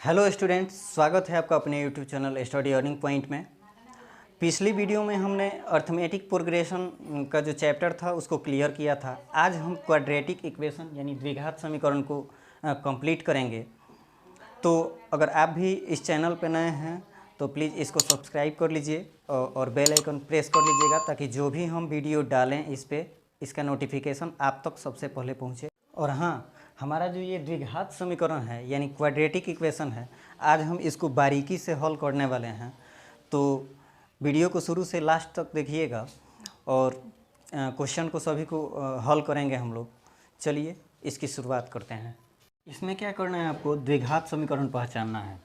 Hello students, स्वागत है आपका अपने YouTube channel study earning point में। पिछली वीडियो में हमने अर्थमेटिक प्रोग्रेशन का जो चैप्टर था उसको क्लियर किया था। आज हम क्वाड्रेटिक इक्वेशन यानी द्विघात समीकरण को कंप्लीट करेंगे। तो अगर आप भी इस चैनल पर नए हैं तो प्लीज़ इसको सब्सक्राइब कर लीजिए और बेल आइकन प्रेस कर लीजिएगा ताकि जो भी हम वीडियो डालें इस पर इसका नोटिफिकेशन आप तक सबसे पहले पहुँचे। और हाँ, हमारा जो ये द्विघात समीकरण है यानी क्वाड्रेटिक इक्वेशन है, आज हम इसको बारीकी से हल करने वाले हैं। तो वीडियो को शुरू से लास्ट तक देखिएगा और क्वेश्चन को सभी को हल करेंगे हम लोग। चलिए इसकी शुरुआत करते हैं। इसमें क्या करना है, आपको द्विघात समीकरण पहचानना है।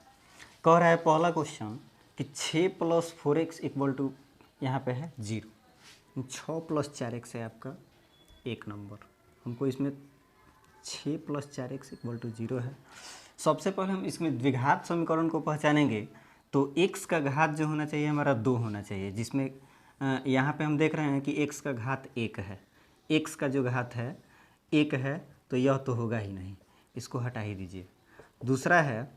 कह रहा है पहला क्वेश्चन कि 6 + 4x = यहाँ पे है 0। 6 + 4x है आपका 1 नंबर। हमको इसमें 6 + 4x = 0 है। सबसे पहले हम इसमें द्विघात समीकरण को पहचानेंगे तो x का घात जो होना चाहिए हमारा 2 होना चाहिए, जिसमें यहाँ पे हम देख रहे हैं कि x का घात 1 है। x का जो घात है 1 है तो यह तो होगा ही नहीं, इसको हटा ही दीजिए। दूसरा है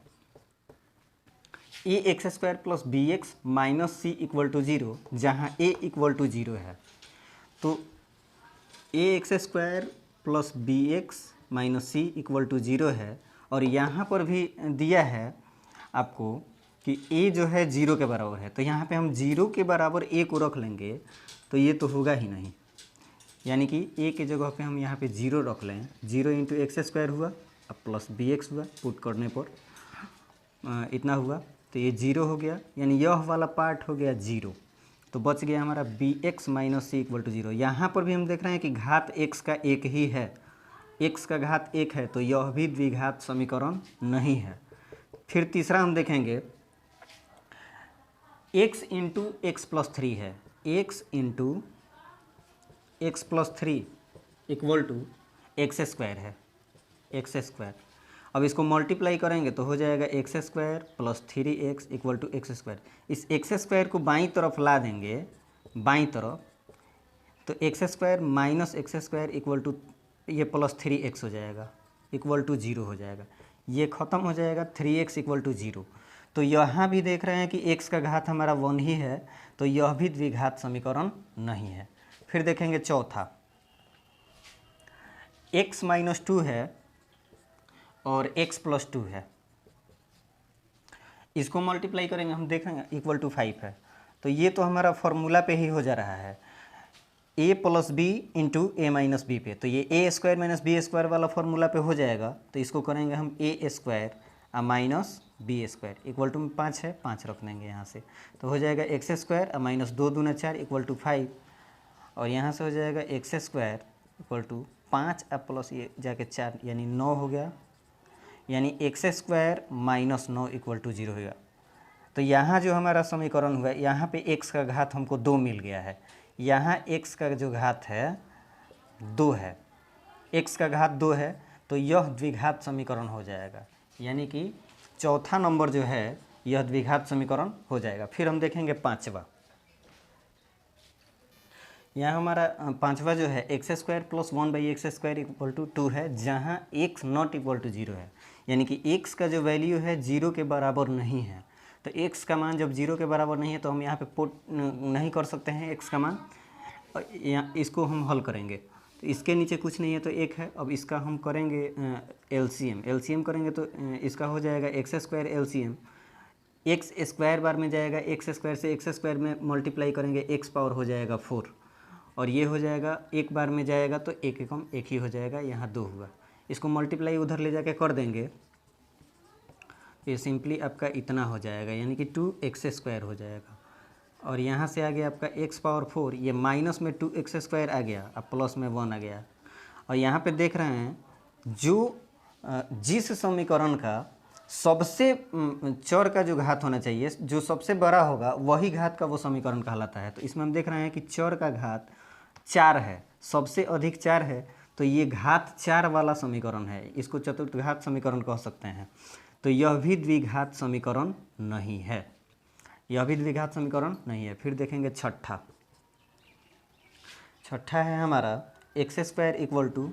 ax² + bx - c = 0, जहाँ a = 0 है। तो ax² + bx - c = 0 है। और यहाँ पर भी दिया है आपको कि a जो है 0 के बराबर है, तो यहाँ पे हम 0 के बराबर a को रख लेंगे तो ये तो होगा ही नहीं। यानी कि a के जगह पे हम यहाँ पे 0 रख लें। 0 × x² हुआ, अब प्लस bx हुआ, पुट करने पर इतना हुआ तो ये 0 हो गया, यानी यह वाला पार्ट हो गया 0। तो बच गया हमारा bx - c = 0। यहाँ पर भी हम देख रहे हैं कि घात x का 1 ही है, x का घात 1 है, तो यह भी द्विघात समीकरण नहीं है। फिर तीसरा हम देखेंगे x × x + 3 है। x × x + 3 = x² है, x²। अब इसको मल्टीप्लाई करेंगे तो हो जाएगा x² + 3x = x²। इस x² को बाईं तरफ ला देंगे, बाईं तरफ, तो x² - x² ये + 3x हो जाएगा, = 0 हो जाएगा। ये ख़त्म हो जाएगा, 3x = 0। तो यहाँ भी देख रहे हैं कि x का घात हमारा 1 ही है, तो यह भी द्विघात समीकरण नहीं है। फिर देखेंगे चौथा, x - 2 है और x + 2 है। इसको मल्टीप्लाई करेंगे, हम देखेंगे = 5 है। तो ये तो हमारा फॉर्मूला पे ही हो जा रहा है, a + b × a - b पे। तो ये a² - b² वाला फॉर्मूला पे हो जाएगा। तो इसको करेंगे हम a² - b² = 5 है, 5 रख देंगे यहाँ से। तो हो जाएगा x² - 2 दूना 4 = 5। और यहाँ से हो जाएगा x² = 5 प्लस ये जाके 4 यानी 9 हो गया, यानी x² - 9 = 0 होगा। तो यहाँ जो हमारा समीकरण हुआ, यहाँ पे x का घात हमको 2 मिल गया है। यहाँ x का जो घात है 2 है, x का घात 2 है, तो यह द्विघात समीकरण हो जाएगा। यानी कि चौथा नंबर जो है यह द्विघात समीकरण हो जाएगा। फिर हम देखेंगे पांचवा। यहाँ हमारा पांचवा जो है x² + 1/x² = 2 है, जहाँ x ≠ 0 है। यानी कि x का जो वैल्यू है 0 के बराबर नहीं है। तो x का मान जब 0 के बराबर नहीं है तो हम यहाँ पे पुट नहीं कर सकते हैं x का मान। यहाँ इसको हम हल करेंगे तो इसके नीचे कुछ नहीं है तो 1 है। अब इसका हम करेंगे एलसीएम करेंगे तो इसका हो जाएगा x² एलसीएम, x² बार में जाएगा, x² से x² में मल्टीप्लाई करेंगे, x पावर हो जाएगा 4। और ये हो जाएगा, एक बार में जाएगा तो 1 एकम 1 ही हो जाएगा, यहाँ 2 हुआ। इसको मल्टीप्लाई उधर ले जाके कर देंगे, ये सिंपली आपका इतना हो जाएगा, यानी कि 2x² हो जाएगा। और यहाँ से आ गया आपका x पावर 4, ये माइनस में 2x² आ गया, अब प्लस में 1 आ गया। और यहाँ पे देख रहे हैं जो जिस समीकरण का सबसे चर का जो घात होना चाहिए, जो सबसे बड़ा होगा वही घात का वो समीकरण कहलाता है। तो इसमें हम देख रहे हैं कि चर का घात 4 है, सबसे अधिक 4 है, तो ये घात 4 वाला समीकरण है, इसको चतुर्थघात समीकरण कह सकते हैं। तो यह भी द्विघात समीकरण नहीं है, यह भी द्विघात समीकरण नहीं है। फिर देखेंगे छठा। छठा है हमारा x² =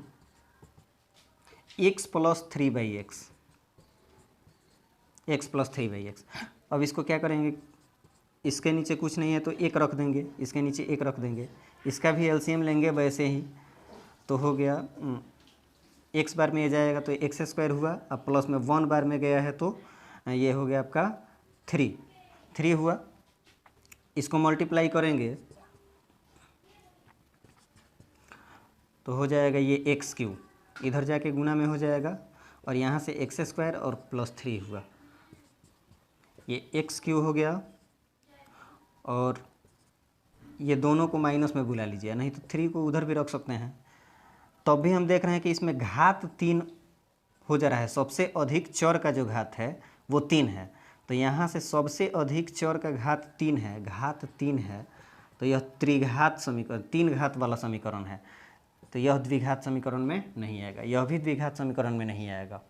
x + 3/x। X plus 3/x। अब इसको क्या करेंगे, इसके नीचे कुछ नहीं है तो एक रख देंगे, इसके नीचे एक रख देंगे, इसका भी एलसीएम लेंगे वैसे ही, तो हो गया एक्स बार में ये जाएगा तो एक्स स्क्वायर हुआ, अब प्लस में 1 बार में गया है तो ये हो गया आपका 3 हुआ। इसको मल्टीप्लाई करेंगे तो हो जाएगा ये एक्स क्यू, इधर जाके गुना में हो जाएगा और यहाँ से एक्स स्क्वायर और प्लस 3 हुआ, ये एक्स क्यू हो गया। और ये दोनों को माइनस में बुला लीजिए, नहीं तो 3 को उधर भी रख सकते हैं। तब भी हम देख रहे हैं कि इसमें घात 3 हो जा रहा है, सबसे अधिक चर का जो घात है वो 3 है, तो यहाँ से सबसे अधिक चर का घात 3 है, घात 3 है, तो यह त्रिघात समीकरण, 3 घात वाला समीकरण है, तो यह द्विघात समीकरण में नहीं आएगा, यह भी द्विघात समीकरण में नहीं आएगा।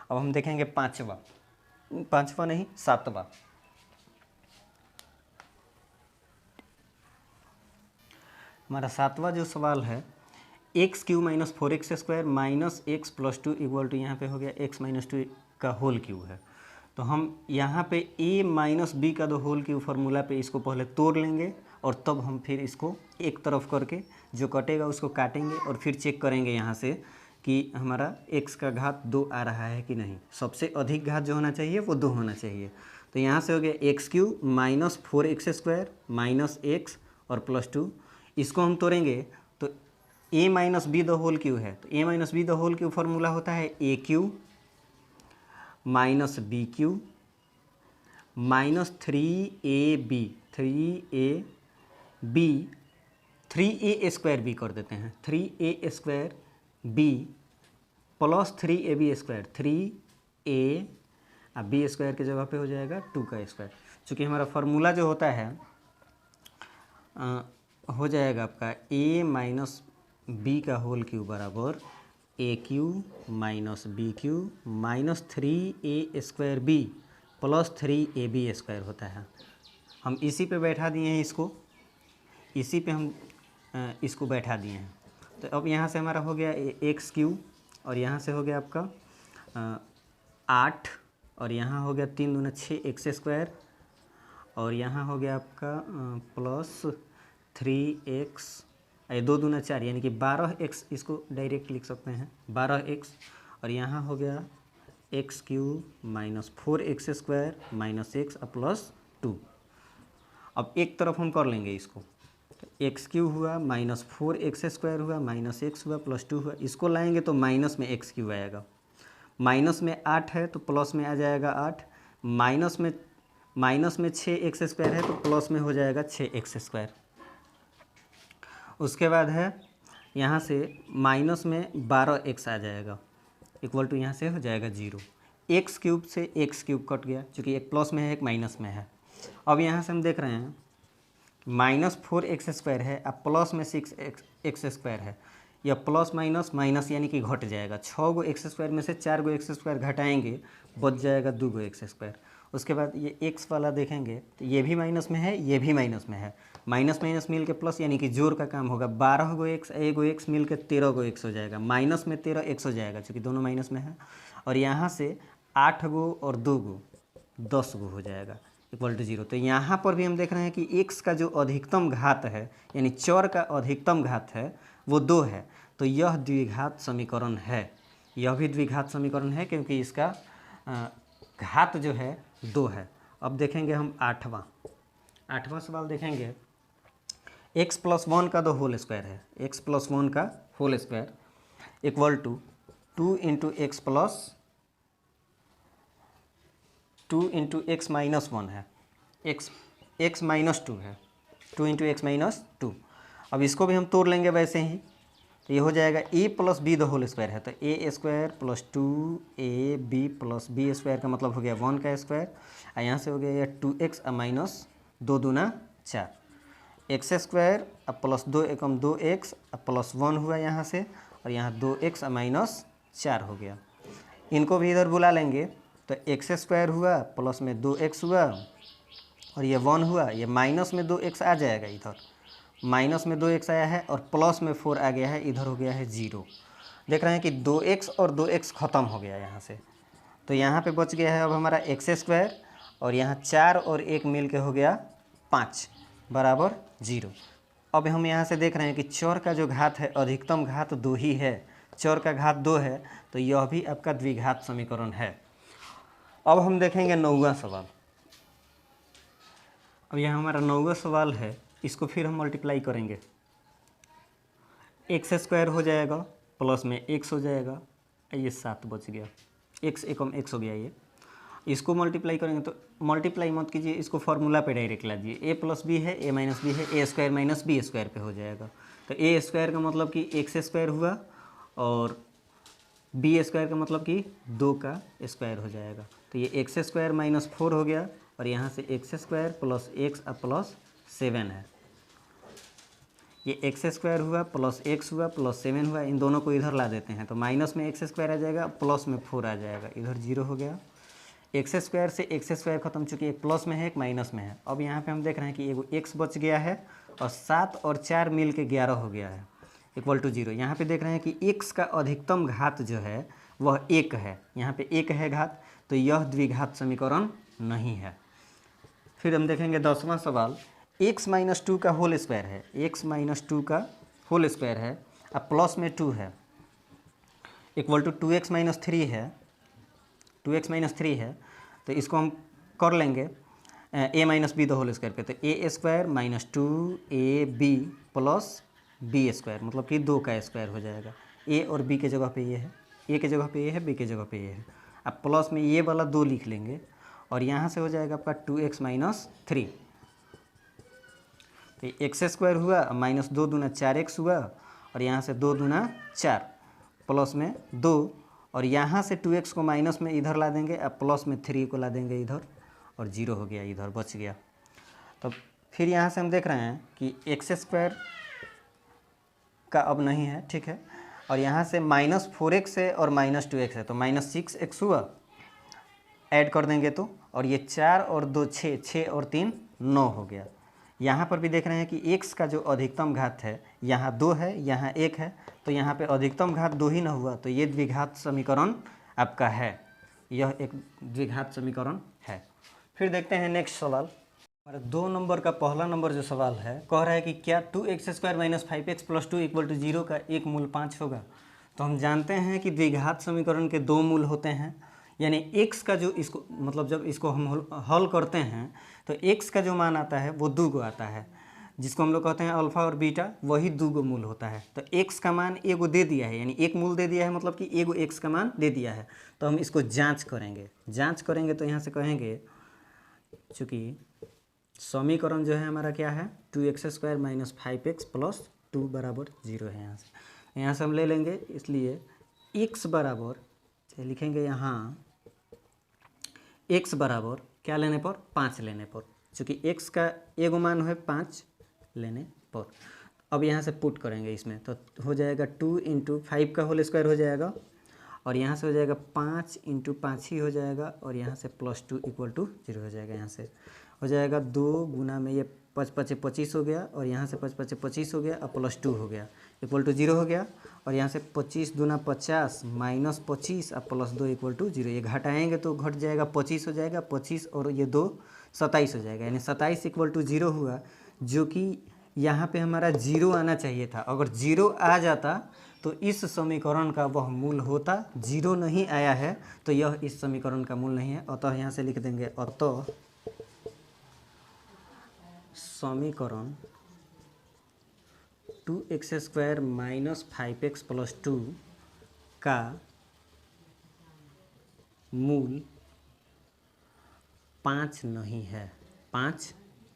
अब हम देखेंगे पाँचवा नहीं, सातवां। हमारा सातवां जो सवाल है, x cube minus 4x square minus x plus 2 equal to, यहाँ पे हो गया x माइनस 2 का होल क्यू है, तो हम यहाँ पे a माइनस बी का होल क्यू फार्मूला पे इसको पहले तोड़ लेंगे और तब हम फिर इसको एक तरफ करके जो कटेगा उसको काटेंगे और फिर चेक करेंगे यहाँ से कि हमारा x का घात 2 आ रहा है कि नहीं। सबसे अधिक घात जो होना चाहिए वो 2 होना चाहिए, तो यहाँ से हो गया x cube minus 4x square minus x और प्लस 2, इसको हम तोड़ेंगे तो a minus b the whole cube है, तो a minus b the whole cube formula होता है a cube minus b cube minus 3ab 3a square b कर देते हैं, 3a square b plus 3ab square, 3a अब बी स्क्वायर की जगह पे हो जाएगा 2 का स्क्वायर। चूँकि हमारा फार्मूला जो होता है हो जाएगा आपका a माइनस बी का होल क्यू बराबर a cube minus b cube minus 3a square b plus 3ab square होता है। हम इसी पे बैठा दिए हैं, इसी पे हम इसको बैठा दिए हैं, तो अब यहाँ से हमारा हो गया एक्स क्यू और यहाँ से हो गया आपका 8 और यहाँ हो गया 3 दूना 6 एक्स स्क्वायर और यहाँ हो गया आपका प्लस 3x, 2 दूना 4 यानी कि 12x, इसको डायरेक्ट लिख सकते हैं 12x और यहाँ हो गया x cube minus 4x square minus x plus 2। अब एक तरफ हम कर लेंगे इसको, तो एक्स क्यू हुआ माइनस 4x स्क्वायर हुआ माइनस एक्स हुआ प्लस 2 हुआ, इसको लाएंगे तो माइनस में एक्स क्यू आएगा, माइनस में 8 है तो प्लस में आ जाएगा 8, माइनस में 6x स्क्वायर है तो प्लस में हो जाएगा 6x स्क्वायर। उसके बाद है यहाँ से माइनस में 12x आ जाएगा इक्वल टू यहाँ से हो जाएगा 0, एक्स क्यूब से एक्स क्यूब कट गया, चूँकि एक प्लस में है एक माइनस में है। अब यहाँ से हम देख रहे हैं माइनस 4x स्क्वायर है अब प्लस में 6x स्क्वायर है, यह प्लस माइनस माइनस यानी कि घट जाएगा, 6 गो एक्स स्क्वायर में से 4 गो एक्स स्क्वायर घटाएंगे बच जाएगा 2 गो एक्स स्क्वायर। उसके बाद ये एक्स वाला देखेंगे तो ये भी माइनस में है ये भी माइनस में है, माइनस माइनस मिल के प्लस यानी कि जोड़ का काम होगा, 12 गो एक्स 1 गो एक्स मिल के 13 गो एक्स हो जाएगा, माइनस में 13 एक्स हो जाएगा चूँकि दोनों माइनस में है, और यहाँ से 8 गो और 2 गो 10 गो हो जाएगा इक्वल टू 0। तो यहाँ पर भी हम देख रहे हैं कि एक्स का जो अधिकतम घात है यानी चर का अधिकतम घात है वो 2 है, तो यह द्विघात समीकरण है, यह भी द्विघात समीकरण है क्योंकि इसका घात जो है 2 है। अब देखेंगे हम आठवां सवाल देखेंगे, x प्लस 1 का दो होल स्क्वायर है, x प्लस 1 का whole square equal to 2 into x plus 2 into x minus 1 है, एक्स माइनस 2 है, 2 इंटू एक्स माइनस 2। अब इसको भी हम तोड़ लेंगे वैसे ही, तो ये हो जाएगा a plus b the whole square है, तो a square plus 2ab plus b square का मतलब हो गया 1 का स्क्वायर, और यहाँ से हो गया 2x माइनस 2 दूना 4, एक्स स्क्वायर अब प्लस 2 एकम 2x प्लस 1 हुआ यहाँ से, और यहाँ 2x माइनस 4 हो गया। इनको भी इधर बुला लेंगे तो एक्स स्क्वायर हुआ प्लस में 2x हुआ और ये 1 हुआ, ये माइनस में 2x आ जाएगा, इधर माइनस में 2x आया है और प्लस में 4 आ गया है, इधर हो गया है 0। देख रहे हैं कि 2x और 2x ख़त्म हो गया यहाँ से, तो यहाँ पे बच गया है अब हमारा एक्स स्क्वायर, और यहाँ 4 और 1 मिल के हो गया 5 बराबर 0। अब हम यहाँ से देख रहे हैं कि चौर का जो घात है अधिकतम घात 2 ही है, चौर का घात 2 है, तो यह भी आपका द्विघात समीकरण है। अब हम देखेंगे 9वां सवाल। अब यहाँ हमारा 9वां सवाल है, इसको फिर हम मल्टीप्लाई करेंगे। एक्स स्क्वायर हो जाएगा प्लस में एक्स हो जाएगा, ये 7 बच गया, एक्स एकम एक्स हो गया। ये इसको मल्टीप्लाई करेंगे तो मल्टीप्लाई मत कीजिए, इसको फार्मूला पे डायरेक्ट लाजिए। ए प्लस बी है, ए माइनस बी है, ए स्क्वायर माइनस बी स्क्वायर पे हो जाएगा। तो ए स्क्वायर का मतलब कि एक्स स्क्वायर हुआ, और बी स्क्वायर का मतलब कि 2 का स्क्वायर हो जाएगा। तो ये एक्स स्क्वायर माइनस 4 हो गया, और यहाँ से x square plus x plus 7 है। ये एक्स स्क्वायर हुआ प्लस एक्स हुआ प्लस 7 हुआ, इन दोनों को इधर ला देते हैं तो माइनस में एक्स स्क्वायर आ जाएगा, प्लस में 4 आ जाएगा, इधर 0 हो गया। एक्स स्क्वायर से एक्स स्क्वायर खत्म, चूँकि एक प्लस में है एक माइनस में है। अब यहाँ पे हम देख रहे हैं कि एगो एक्स बच गया है, और 7 और 4 मिल के 11 हो गया है, इक्वल टू 0। यहाँ पे देख रहे हैं कि एक्स का अधिकतम घात जो है वह 1 है, यहाँ पे 1 है घात, तो यह द्विघात समीकरण नहीं है। फिर हम देखेंगे 10वां सवाल। एक्स माइनस 2 का होल स्क्वायर है, एक्स माइनस 2 का होल स्क्वायर है, अब प्लस में 2 है, इक्वल टू 2x माइनस 3 है, 2x माइनस 3 है। तो इसको हम कर लेंगे a minus b the whole square पे, तो a square minus 2ab plus b square, मतलब कि 2 का स्क्वायर हो जाएगा। a और b के जगह पे ये है, a के जगह पे ये है, b के जगह पे ये है। अब प्लस में ये वाला 2 लिख लेंगे, और यहाँ से हो जाएगा आपका 2x माइनस 3। तो एक्स स्क्वायर हुआ, माइनस 2 दूना 4x हुआ, और यहाँ से 2 दूना 4 प्लस में 2, और यहाँ से 2x को माइनस में इधर ला देंगे, अब प्लस में 3 को ला देंगे इधर, और 0 हो गया, इधर बच गया। तो फिर यहाँ से हम देख रहे हैं कि एक्स स्क्वायर का अब नहीं है, ठीक है, और यहाँ से माइनस 4x है और माइनस 2x है, तो माइनस 6x हुआ, ऐड कर देंगे तो, और ये 4 और 2 6, 6 और 3 9 हो गया। यहाँ पर भी देख रहे हैं कि x का जो अधिकतम घात है यहाँ 2 है, यहाँ 1 है, तो यहाँ पे अधिकतम घात 2 ही ना हुआ, तो ये द्विघात समीकरण आपका है, यह एक द्विघात समीकरण है। फिर देखते हैं नेक्स्ट सवाल। हमारा 2 नंबर का पहला नंबर जो सवाल है, कह रहा है कि क्या 2x square minus 5x plus 2 equal to 0 का एक मूल 5 होगा। तो हम जानते हैं कि द्विघात समीकरण के 2 मूल होते हैं, यानी x का जो इसको मतलब जब इसको हम हल करते हैं तो x का जो मान आता है वो 2 गो आता है, जिसको हम लोग कहते हैं अल्फ़ा और बीटा, वही 2 गो मूल होता है। तो x का मान एगो दे दिया है, यानी एक मूल दे दिया है, मतलब कि एगो x का मान दे दिया है। तो हम इसको जांच करेंगे तो यहाँ से कहेंगे, चूँकि समीकरण जो है हमारा क्या है 2x square minus 5x plus 2 बराबर 0 है। यहाँ से हम ले लेंगे, इसलिए x बराबर लिखेंगे यहाँ x बराबर क्या लेने पर 5 लेने पर, चूँकि x का एगो मान है 5 लेने पर। अब यहाँ से पुट करेंगे इसमें, तो हो जाएगा 2 इंटू 5 का होल स्क्वायर हो जाएगा, और यहाँ से हो जाएगा 5 इंटू 5 ही हो जाएगा, और यहाँ से प्लस 2 इक्वल टू 0 हो जाएगा। यहाँ से हो जाएगा 2 गुना में ये 5 5 25 हो गया, और यहाँ से 5 5 25 हो गया, और प्लस 2 हो गया, इक्वल टू 0 हो गया। और यहाँ से 25 दूना 50 माइनस 25 और प्लस 2 इक्वल टू 0। ये घटाएंगे तो घट जाएगा 25 हो जाएगा, 25 और ये 2 27 हो जाएगा, यानी 27 इक्वल टू 0 हुआ, जो कि यहाँ पे हमारा 0 आना चाहिए था। अगर 0 आ जाता तो इस समीकरण का वह मूल होता, 0 नहीं आया है तो यह इस समीकरण का मूल नहीं है। अतः यहाँ से लिख देंगे, अतः समीकरण 2x square minus 5x plus 2 का मूल 5 नहीं है, 5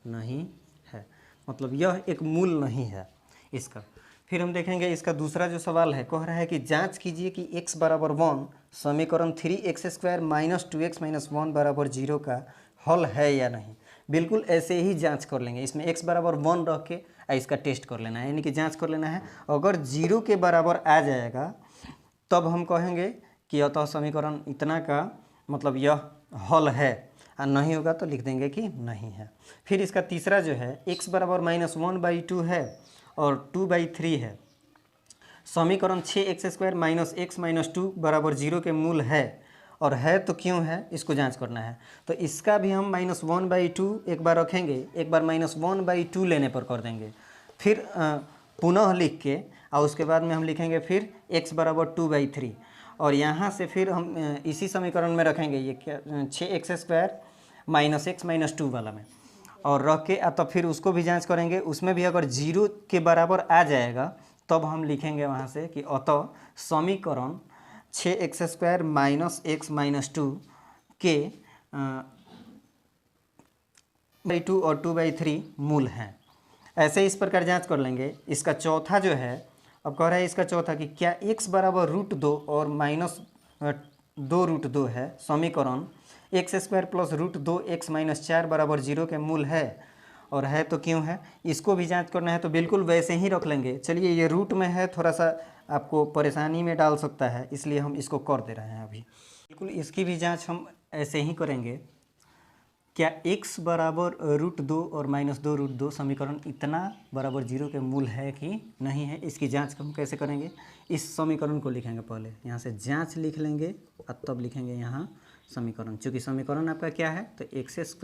नहीं है, मतलब यह एक मूल नहीं है इसका। फिर हम देखेंगे इसका दूसरा जो सवाल है, कह रहा है कि जांच कीजिए कि x बराबर 1 समीकरण 3x square minus 2x minus 1 बराबर 0 का हल है या नहीं। बिल्कुल ऐसे ही जांच कर लेंगे, इसमें x बराबर 1 रख के इसका टेस्ट कर लेना है, यानी कि जांच कर लेना है। अगर 0 के बराबर आ जाएगा तब हम कहेंगे कि अतः समीकरण इतना का मतलब यह हल है, और नहीं होगा तो लिख देंगे कि नहीं है। फिर इसका तीसरा जो है, x बराबर माइनस 1/2 है और 2/3 है, समीकरण 6x square minus x minus 2 बराबर 0 के मूल है, और है तो क्यों है इसको जांच करना है। तो इसका भी हम -1/2 एक बार रखेंगे, एक बार -1/2 लेने पर कर देंगे, फिर पुनः लिख के और उसके बाद में हम लिखेंगे फिर x बराबर 2/3 और यहाँ से फिर हम इसी समीकरण में रखेंगे ये क्या 6x² -x -2 वाला में और रख के तो फिर उसको भी जांच करेंगे, उसमें भी अगर 0 के बराबर आ जाएगा तब हम लिखेंगे वहाँ से कि अतः समीकरण 6x² -x -2 के 2 और 2/3 मूल हैं। ऐसे इस प्रकार जांच कर लेंगे। इसका चौथा जो है, अब कह रहा है इसका चौथा कि क्या x बराबर √2 और -2√2 है समीकरण x² + √2x - 4 बराबर 0 के मूल है, और है तो क्यों है इसको भी जांच करना है। तो बिल्कुल वैसे ही रख लेंगे। चलिए ये रूट में है, थोड़ा सा आपको परेशानी में डाल सकता है, इसलिए हम इसको कर दे रहे हैं अभी। बिल्कुल इसकी भी जांच हम ऐसे ही करेंगे। क्या x बराबर √2 और -2√2 समीकरण इतना बराबर 0 के मूल है कि नहीं है, इसकी जांच हम कैसे करेंगे। इस समीकरण को लिखेंगे, पहले यहाँ से जांच लिख लेंगे और तब लिखेंगे यहाँ समीकरण। चूँकि समीकरण आपका क्या है तो x² +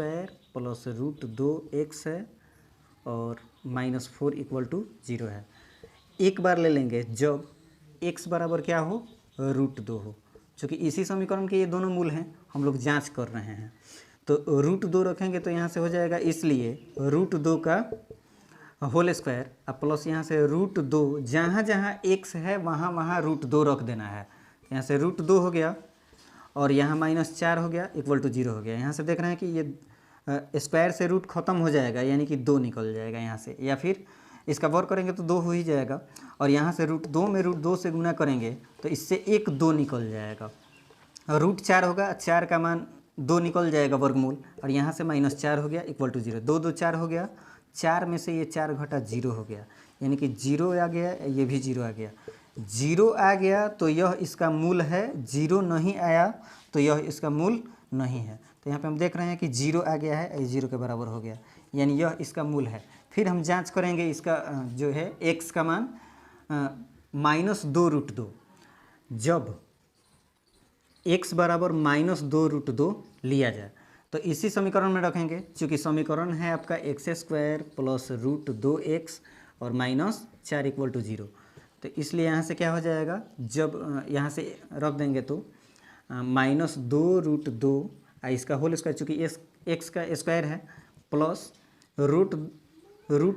√2x है और -4 = 0 है। एक बार ले लेंगे जब x बराबर क्या हो √2 हो, चूँकि इसी समीकरण के ये दोनों मूल हैं, हम लोग जांच कर रहे हैं। तो √2 रखेंगे तो यहाँ से हो जाएगा, इसलिए √2 का होल स्क्वायर अब प्लस यहाँ से √2, जहाँ जहाँ x है वहाँ वहाँ √2 रख देना है। यहाँ से √2 हो गया और यहाँ -4 हो गया = 0 हो गया। यहाँ से देख रहे हैं कि ये स्क्वायर से रूट खत्म हो जाएगा, यानी कि 2 निकल जाएगा यहाँ से, या फिर इसका वर्ग करेंगे तो 2 हो ही जाएगा। और यहाँ से √2 में √2 से गुना करेंगे तो इससे 1 2 निकल जाएगा और √4 होगा, 4 का मान 2 निकल जाएगा वर्गमूल, और यहाँ से -4 हो गया = 0। 2 2 4 हो गया, 4 में से ये 4 घटा 0 हो गया, यानी कि 0 आ गया, ये भी 0 आ गया। 0 आ गया तो यह इसका मूल है, 0 नहीं आया तो यह इसका मूल नहीं है। तो यहाँ पे हम देख रहे हैं कि 0 आ गया है, ये 0 के बराबर हो गया, यानी यह इसका मूल है। फिर हम जांच करेंगे इसका जो है x का मान -2√2, जब x बराबर -2√2 लिया जाए तो इसी समीकरण में रखेंगे। चूँकि समीकरण है आपका x² + √2x और -4 = 0, तो इसलिए यहाँ से क्या हो जाएगा, जब यहाँ से रख देंगे तो -2√2 इसका होल स्क्वायर, चूँकि x का स्क्वायर है, प्लस रूट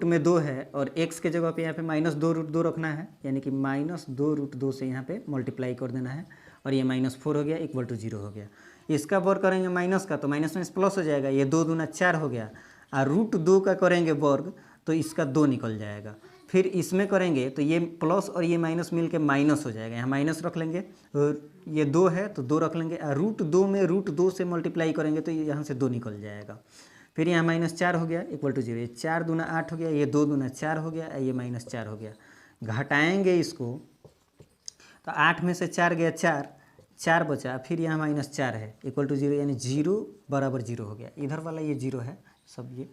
में 2 है और x के जगह पे यहाँ पे -2√2 रखना है, यानी कि -2√2 से यहाँ पे मल्टीप्लाई कर देना है और ये -4 हो गया = 0 हो गया। इसका वर्ग करेंगे माइनस का तो माइनस में प्लस हो जाएगा, ये 2 दूना 4 हो गया, और √2 का करेंगे वर्ग तो इसका 2 निकल जाएगा। फिर इसमें करेंगे तो ये प्लस और ये माइनस मिल के माइनस हो जाएगा, यहाँ माइनस रख लेंगे, ये 2 है तो 2 रख लेंगे, और √2 में √2 से मल्टीप्लाई करेंगे तो यहाँ से 2 निकल जाएगा। फिर यहाँ -4 हो गया = 0, ये 4 दूना 8 हो गया, ये 2 दूना 4 हो गया, ये -4 हो गया। घटाएंगे इसको तो 8 में से 4 गया 4 बचा, फिर यहाँ -4 है = 0, यानी 0 बराबर 0 हो गया। इधर वाला ये 0 है सब ये,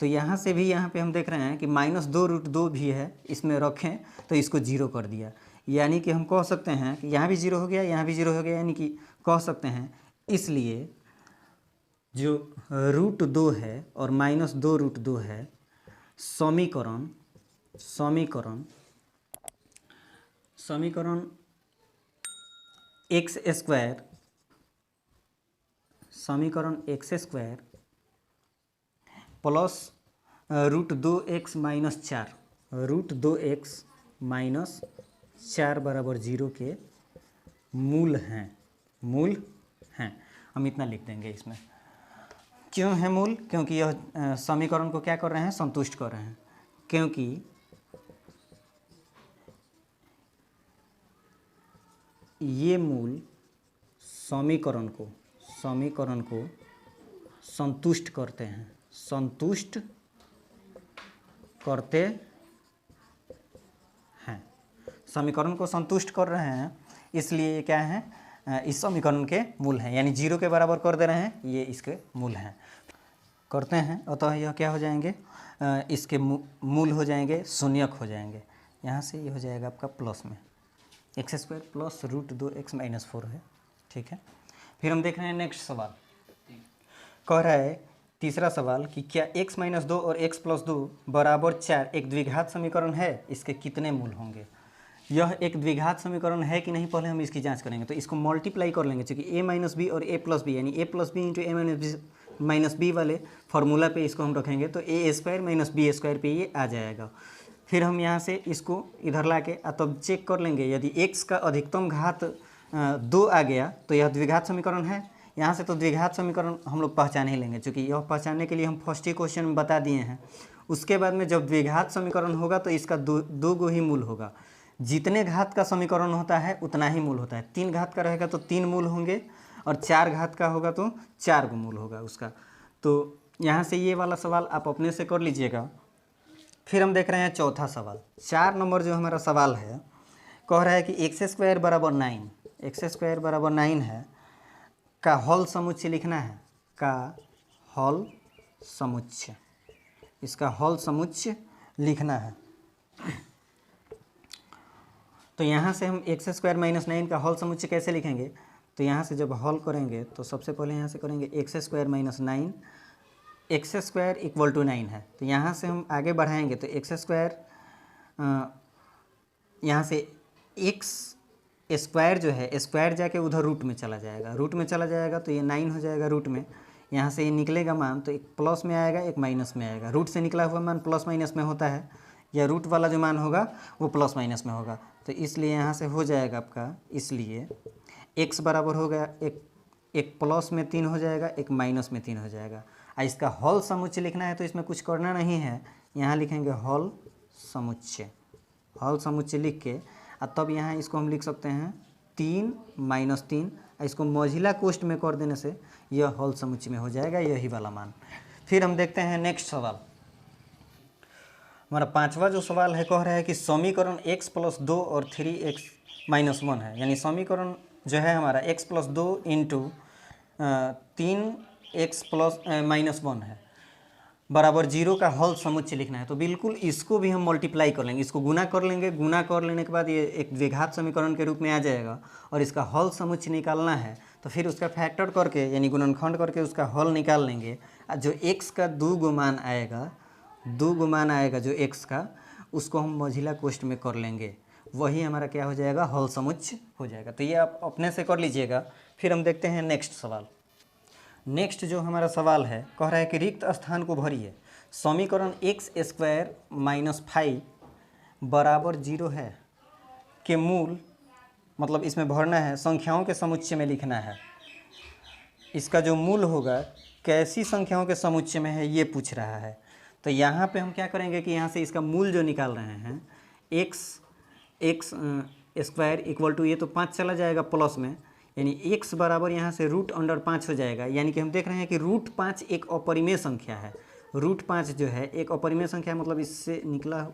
तो यहाँ से भी यहाँ पे हम देख रहे हैं कि -2√2 भी है, इसमें रखें तो इसको 0 कर दिया, यानी कि हम कह सकते हैं कि यहाँ भी 0 हो गया, यहाँ भी 0 हो गया, यानी कि कह सकते हैं। इसलिए जो √2 है और -2√2 है, समीकरण x² प्लस √2x - 4 √2x - 4 बराबर 0 के मूल हैं। हम इतना लिख देंगे इसमें। क्यों है मूल? क्योंकि यह समीकरण को क्या कर रहे हैं, संतुष्ट कर रहे हैं, क्योंकि ये मूल समीकरण को संतुष्ट करते हैं, समीकरण को संतुष्ट कर रहे हैं, इसलिए ये क्या है, इस समीकरण के मूल हैं, यानी 0 के बराबर कर दे रहे हैं, ये इसके मूल हैं। करते हैं, अतः यह क्या हो जाएंगे, इसके मूल हो जाएंगे, शून्यक हो जाएंगे। यहाँ से ये हो जाएगा आपका प्लस में x² + √2x - 4 है, ठीक है। फिर हम देख रहे हैं नेक्स्ट सवाल। कह रहा है तीसरा सवाल कि क्या x - 2 और x + 2 = 4 एक द्विघात समीकरण है, इसके कितने मूल होंगे। यह एक द्विघात समीकरण है कि नहीं, पहले हम इसकी जांच करेंगे। तो इसको मल्टीप्लाई कर लेंगे, क्योंकि a - b और a + b यानी a + b × a - b वाले फार्मूला पे इसको हम रखेंगे, तो a² - b² पे ये आ जाएगा। फिर हम यहाँ से इसको इधर ला के तब चेक कर लेंगे, यदि x का अधिकतम घात 2 आ गया तो यह द्विघात समीकरण है। यहाँ से तो द्विघात समीकरण हम लोग पहचान ही लेंगे, क्योंकि यह पहचानने के लिए हम फर्स्ट ही क्वेश्चन में बता दिए हैं। उसके बाद में जब द्विघात समीकरण होगा तो इसका दो गो ही मूल होगा। जितने घात का समीकरण होता है उतना ही मूल होता है। 3 घात का रहेगा तो 3 मूल होंगे, और 4 घात का होगा तो 4 गो मूल होगा उसका। तो यहाँ से ये वाला सवाल आप अपने से कर लीजिएगा। फिर हम देख रहे हैं चौथा सवाल। 4 नंबर जो हमारा सवाल है, कह रहा है कि x² = 9, x² = 9 है का हल समुच्चय लिखना है, का हल समुच्चय, इसका हल समुच्चय लिखना है। तो यहाँ से हम x² - 9 का हल समुच्चय कैसे लिखेंगे, तो यहाँ से जब हल करेंगे तो सबसे पहले यहाँ से करेंगे x² - 9, x² = 9 है। तो यहाँ से हम आगे बढ़ाएंगे तो x² यहाँ से x² जो है स्क्वायर जाके उधर रूट में चला जाएगा, रूट में चला जाएगा तो ये 9 हो जाएगा रूट में। यहाँ से ये निकलेगा मान, तो एक प्लस में आएगा एक माइनस में आएगा। रूट से निकला हुआ मान प्लस माइनस में होता है, या रूट वाला जो मान होगा वो प्लस माइनस में होगा। तो इसलिए यहाँ से हो जाएगा आपका, इसलिए x बराबर हो गया एक प्लस में 3 हो जाएगा, एक माइनस में 3 हो जाएगा। इसका हल समुच्चय लिखना है तो इसमें कुछ करना नहीं है, यहाँ लिखेंगे हल समुच्चय। हल समुच्चय लिख के तब यहाँ इसको हम लिख सकते हैं 3 - 3, इसको मझिला कोष्ठ में कर देने से यह हल समुच्चय में हो जाएगा यही वाला मान। फिर हम देखते हैं नेक्स्ट सवाल। हमारा पांचवा जो सवाल है, कह रहा है कि समीकरण x + 2 और 3x - 1 है, यानी समीकरण जो है हमारा x + 2 × 3x - 1 है बराबर 0 का हल समुच्चय लिखना है। तो बिल्कुल इसको भी हम मल्टीप्लाई कर लेंगे, इसको गुना कर लेंगे। गुना कर लेने के बाद ये एक द्विघात समीकरण के रूप में आ जाएगा, और इसका हल समुच्चय निकालना है तो फिर उसका फैक्टर करके यानी गुणनखंड करके उसका हल निकाल लेंगे। जो x का 2 गो मान आएगा, 2 गो मान आएगा जो x का, उसको हम मझिला कोष्ठ में कर लेंगे, वही हमारा क्या हो जाएगा, हल समुच्चय हो जाएगा। तो ये आप अपने से कर लीजिएगा। फिर हम देखते हैं नेक्स्ट सवाल। नेक्स्ट जो हमारा सवाल है, कह रहा है कि रिक्त स्थान को भरिए। समीकरण x² - 5 बराबर 0 है के मूल, मतलब इसमें भरना है, संख्याओं के समुच्चय में लिखना है। इसका जो मूल होगा कैसी संख्याओं के समुच्चय में है ये पूछ रहा है। तो यहाँ पे हम क्या करेंगे कि यहाँ से इसका मूल जो निकाल रहे हैं, x² ये तो 5 चला जाएगा प्लस में, यानी x बराबर यहाँ से √5 हो जाएगा। यानी कि हम देख रहे हैं कि √5 एक अपरिमेय संख्या है। √5 जो है एक अपरिमेय संख्या, मतलब इससे निकला,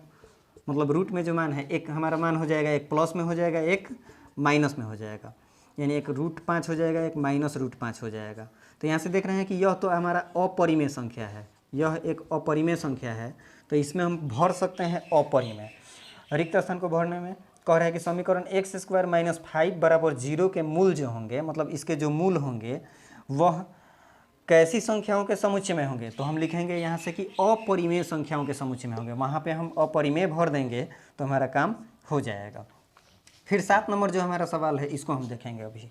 मतलब रूट में जो मान है, एक हमारा मान हो जाएगा, एक प्लस में हो जाएगा, एक माइनस में हो जाएगा, यानी एक √5 हो जाएगा, एक -√5 हो जाएगा। तो यहाँ से देख रहे हैं कि यह तो हमारा अपरिमेय संख्या है, यह एक अपरिमेय संख्या है, तो इसमें हम भर सकते हैं अपरिमेय। रिक्त स्थान को भरने में कह रहा है कि समीकरण x² - 5 बराबर 0 के मूल जो होंगे, मतलब इसके जो मूल होंगे वह कैसी संख्याओं के समुच्चय में होंगे। तो हम लिखेंगे यहाँ से कि अपरिमेय संख्याओं के समुच्चय में होंगे। वहाँ पे हम अपरिमेय भर देंगे तो हमारा काम हो जाएगा। फिर 7 नंबर जो हमारा सवाल है, इसको हम देखेंगे अभी।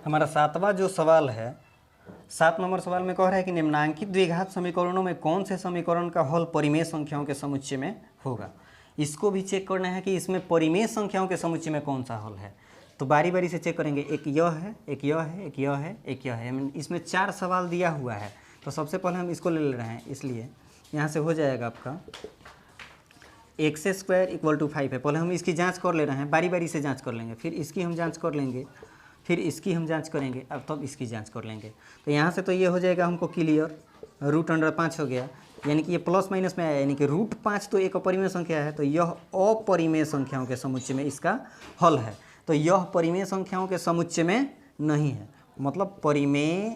हमारा 7वां जो सवाल है, 7 नंबर सवाल में कह रहा है कि निम्नांकित द्विघात समीकरणों में कौन से समीकरण का हल परिमेय संख्याओं के समुच्चय में होगा। इसको भी चेक करना है कि इसमें परिमेय संख्याओं के समुच्चय में कौन सा हल है। तो बारी बारी से चेक करेंगे, एक यह है, एक यह है, एक यह है, एक यह है। इसमें 4 सवाल दिया हुआ है, तो सबसे पहले हम इसको ले रहे हैं, इसलिए यहाँ से हो जाएगा आपका x² = 5 है। पहले हम इसकी जाँच कर ले रहे हैं, बारी बारी से जाँच कर लेंगे, फिर इसकी हम जाँच कर लेंगे, फिर इसकी हम जांच करेंगे, अब तब इसकी जांच कर लेंगे। तो यहाँ से तो ये हो जाएगा हमको क्लियर, √5 हो गया, यानी कि ये प्लस माइनस में आया, यानी कि √5 तो एक अपरिमेय संख्या है, तो यह अपरिमेय संख्याओं के समुच्चय में इसका हल है। तो यह परिमेय संख्याओं के समुच्चय में नहीं है, मतलब परिमेय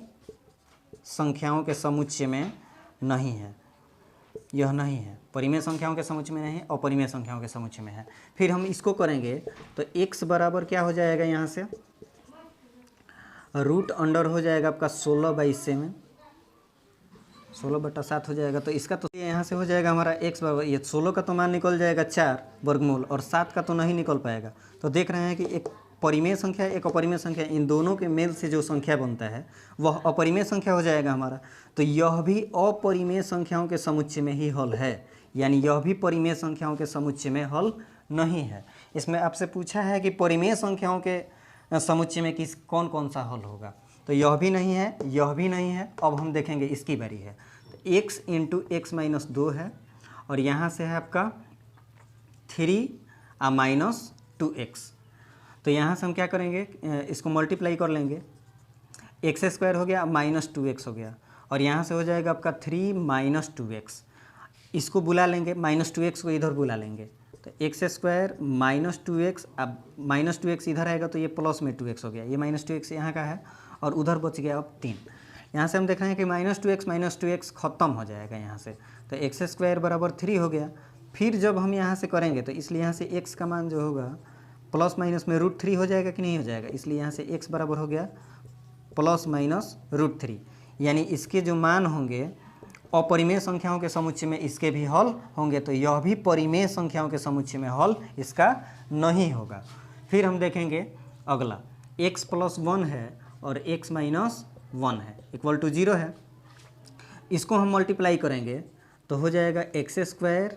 संख्याओं के समुच्चय में नहीं है, यह नहीं है, परिमेय संख्याओं के समुच्चय में नहीं, अपरिमेय संख्याओं के समुच्चय में है। फिर हम इसको करेंगे तो x बराबर क्या हो जाएगा, यहाँ से रूट अंडर हो जाएगा आपका 16/7, 16/7 हो जाएगा। तो इसका तो यहाँ से हो जाएगा हमारा x बराबर, ये 16 का तो मान निकल जाएगा 4 वर्गमूल, और 7 का तो नहीं निकल पाएगा। तो देख रहे हैं कि एक परिमेय संख्या एक अपरिमेय संख्या, इन दोनों के मेल से जो संख्या बनता है वह अपरिमेय संख्या हो जाएगा हमारा। तो यह भी अपरिमेय संख्याओं के समुच्चय में ही हल है, यानी यह भी परिमेय संख्याओं के समुच्चय में हल नहीं है। इसमें आपसे पूछा है कि परिमेय संख्याओं के समुच्चय में कौन कौन सा हल होगा, तो यह भी नहीं है, यह भी नहीं है। अब हम देखेंगे, इसकी बारी है। तो x इंटू एक्स माइनस 2 है, और यहाँ से है आपका 3 माइनस 2x। तो यहाँ से हम क्या करेंगे, इसको मल्टीप्लाई कर लेंगे, x² हो गया माइनस 2x हो गया, और यहाँ से हो जाएगा आपका 3 माइनस 2x। इसको बुला लेंगे, माइनस 2x को इधर बुला लेंगे, तो x² माइनस 2x, अब माइनस 2x इधर आएगा तो ये प्लस में 2x हो गया, ये माइनस 2x यहाँ का है, और उधर बच गया अब 3। यहाँ से हम देख रहे हैं कि माइनस 2x ख़त्म हो जाएगा यहाँ से, तो x² बराबर 3 हो गया। फिर जब हम यहाँ से करेंगे तो इसलिए यहाँ से x का मान जो होगा प्लस माइनस में √3 हो जाएगा कि नहीं हो जाएगा, इसलिए यहाँ से x बराबर हो गया प्लस माइनस √3, यानी इसके जो मान होंगे अपरिमेय संख्याओं के समुच्चय में इसके भी हल होंगे। तो यह भी परिमेय संख्याओं के समुच्चय में हल इसका नहीं होगा। फिर हम देखेंगे अगला, x + 1 है और x - 1 है इक्वल टू 0 है। इसको हम मल्टीप्लाई करेंगे तो हो जाएगा x²,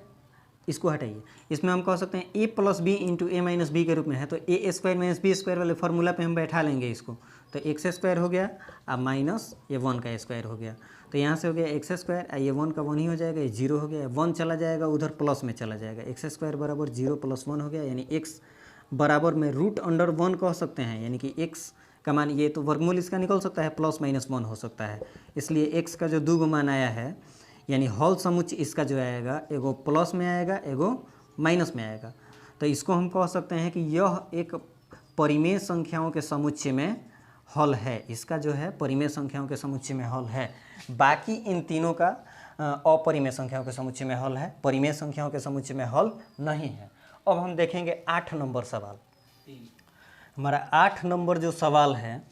इसको हटाइए, इसमें हम कह सकते हैं a + b into a - b के रूप में है, तो a² - b² वाले फार्मूला पे हम बैठा लेंगे इसको, तो x² हो गया अब माइनस ये 1 का स्क्वायर हो गया, तो यहाँ से हो गया x², ये 1 का 1 ही हो जाएगा, ये 0 हो गया, 1 चला जाएगा उधर प्लस में चला जाएगा, x² बराबर 0 + 1 हो गया, यानी x बराबर में √1 कह सकते हैं, यानी कि x का मान, ये तो वर्गमूल इसका निकल सकता है, प्लस माइनस 1 हो सकता है, इसलिए x का जो 2 मान आया है, यानी हल समुच्चय इसका जो आएगा एगो प्लस में आएगा एगो माइनस में आएगा। तो इसको हम कह सकते हैं कि यह एक परिमेय संख्याओं के समुच्चय में हल है, इसका जो है परिमेय संख्याओं के समुच्चय में हल है। बाकी इन तीनों का अपरिमेय संख्याओं के समुच्चय में हल है, परिमेय संख्याओं के समुच्चय में हल नहीं है। अब हम देखेंगे 8 नंबर सवाल। हमारा 8 नंबर जो सवाल है,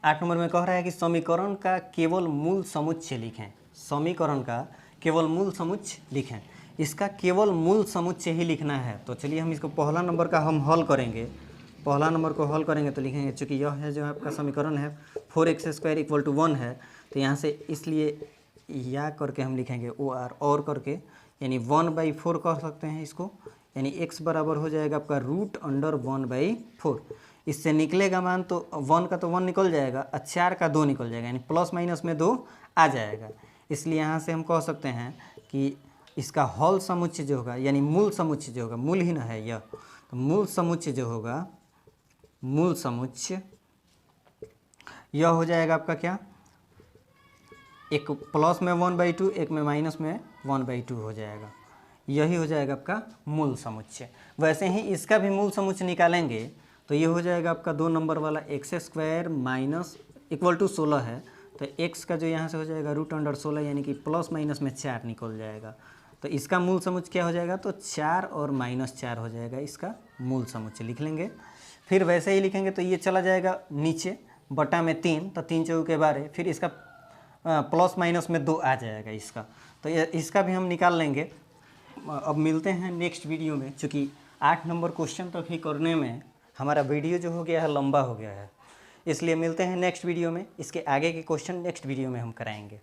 8 नंबर में कह रहा है कि समीकरण का केवल मूल समुच्चय लिखें। समीकरण का केवल मूल समुच्चय लिखें, इसका केवल मूल समुच्चय ही लिखना है। तो चलिए हम इसको पहला नंबर का हम हल करेंगे, पहला नंबर को हल करेंगे तो लिखेंगे, चूँकि यह है जो आपका समीकरण है 4x² = 1 है, तो यहाँ से इसलिए या करके हम लिखेंगे और करके, यानी 1/4 कह सकते हैं इसको, यानी x बराबर हो जाएगा आपका √1/4। इससे निकलेगा मान तो 1 का तो 1 निकल जाएगा, 4 का 2 निकल जाएगा, यानी प्लस माइनस में 2 आ जाएगा। इसलिए यहाँ से हम कह सकते हैं कि इसका हल समुच्चय जो होगा, यानी मूल समुच्चय जो होगा, मूल ही ना है यह, तो मूल समुच्चय जो होगा, मूल समुच्चय यह हो जाएगा आपका क्या, एक प्लस में 1/2, एक में माइनस में 1/2 हो जाएगा, यही हो जाएगा आपका मूल समुच्चय। वैसे ही इसका भी मूल समुच्चय निकालेंगे तो ये हो जाएगा आपका 2 नंबर वाला x² माइनस इक्वल टू 16 है, तो x का जो यहाँ से हो जाएगा √16, यानी कि प्लस माइनस में 4 निकल जाएगा। तो इसका मूल समुच्चय क्या हो जाएगा, तो 4 और -4 हो जाएगा, इसका मूल समुच्चय लिख लेंगे। फिर वैसे ही लिखेंगे तो ये चला जाएगा नीचे बटा में 3, तो 3 चौके 12, फिर इसका प्लस माइनस में 2 आ जाएगा इसका, तो इसका भी हम निकाल लेंगे। अब मिलते हैं नेक्स्ट वीडियो में, चूँकि 8 नंबर क्वेश्चन तक ही करने में हमारा वीडियो जो हो गया है लंबा हो गया है, इसलिए मिलते हैं नेक्स्ट वीडियो में। इसके आगे के क्वेश्चन नेक्स्ट वीडियो में हम कराएंगे।